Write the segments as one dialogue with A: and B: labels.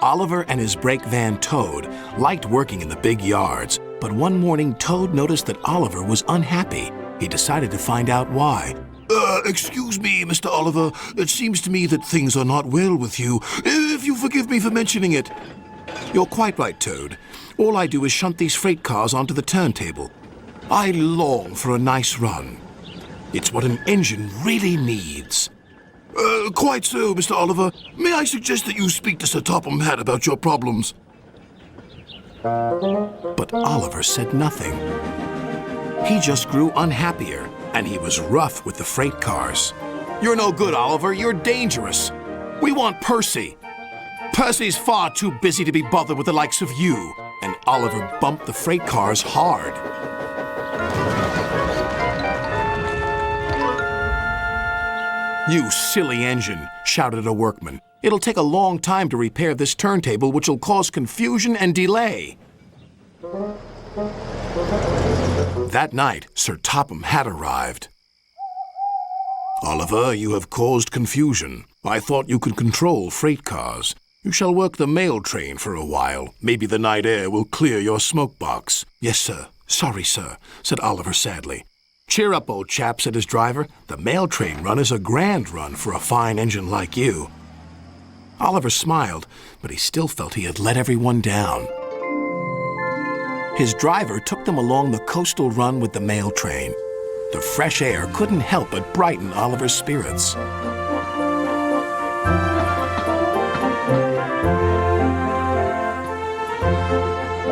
A: Oliver and his brake van Toad liked working in the big yards, but one morning Toad noticed that Oliver was unhappy. He decided to find out why.
B: Excuse me, Mr. Oliver. It seems to me that things are not well with you, if you forgive me for mentioning it.
A: You're quite right, Toad. All I do is shunt these freight cars onto the turntable. I long for a nice run. It's what an engine really needs.
B: Quite so, Mr. Oliver. May I suggest that you speak to Sir Topham Hatt about your problems?
A: But Oliver said nothing. He just grew unhappier, and he was rough with the freight cars. You're no good, Oliver. You're dangerous. We want Percy. Percy's far too busy to be bothered with the likes of you. And Oliver bumped the freight cars hard. You silly engine, shouted a workman. It'll take a long time to repair this turntable, which will cause confusion and delay. That night, Sir Topham Hatt arrived.
B: Oliver, you have caused confusion. I thought you could control freight cars. You shall work the mail train for a while. Maybe the night air will clear your smoke box.
A: Yes, sir. Sorry, sir, said Oliver sadly. Cheer up, old chap, said his driver. The mail train run is a grand run for a fine engine like you. Oliver smiled, but he still felt he had let everyone down. His driver took them along the coastal run with the mail train. The fresh air couldn't help but brighten Oliver's spirits.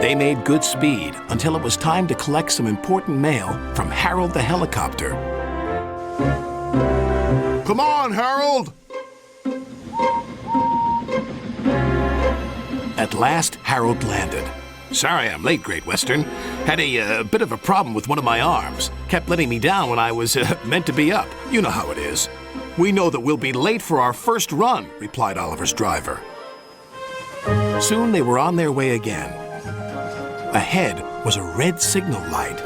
A: They made good speed until it was time to collect some important mail from Harold the helicopter.
B: Come on, Harold!
A: At last, Harold landed. Sorry I'm late, Great Western. Had a bit of a problem with one of my arms. Kept letting me down when I was meant to be up. You know how it is. We know that we'll be late for our first run, replied Oliver's driver. Soon they were on their way again. Ahead was a red signal light.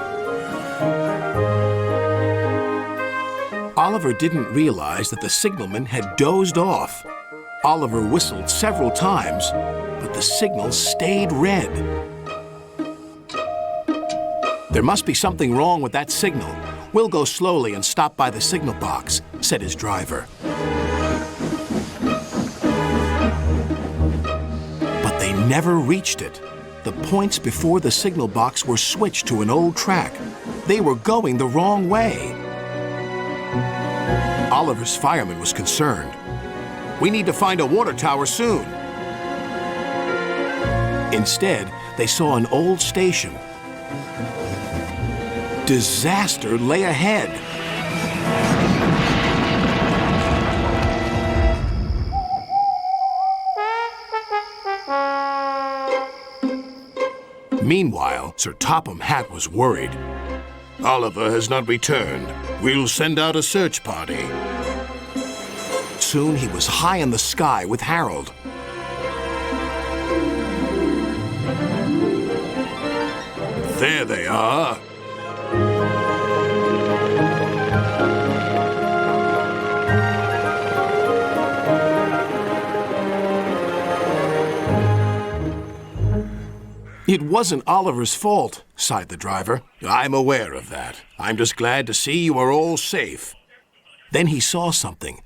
A: Oliver didn't realize that the signalman had dozed off. Oliver whistled several times, but the signal stayed red. There must be something wrong with that signal. We'll go slowly and stop by the signal box, said his driver. But they never reached it. The points before the signal box were switched to an old track. They were going the wrong way. Oliver's fireman was concerned. We need to find a water tower soon. Instead, they saw an old station. Disaster lay ahead. Meanwhile, Sir Topham Hatt was worried.
B: Oliver has not returned. We'll send out a search party.
A: Soon he was high in the sky with Harold.
B: There they are.
A: It wasn't Oliver's fault, sighed the driver.
B: I'm aware of that. I'm just glad to see you are all safe.
A: Then he saw something.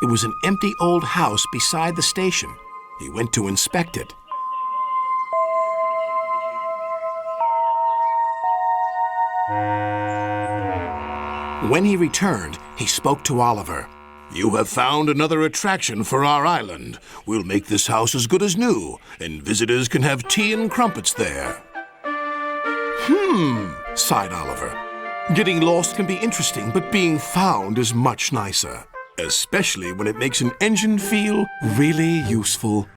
A: It was an empty old house beside the station. He went to inspect it. When he returned, he spoke to Oliver.
B: You have found another attraction for our island. We'll make this house as good as new, and visitors can have tea and crumpets there.
A: Sighed Oliver. Getting lost can be interesting, but being found is much nicer. Especially when it makes an engine feel really useful.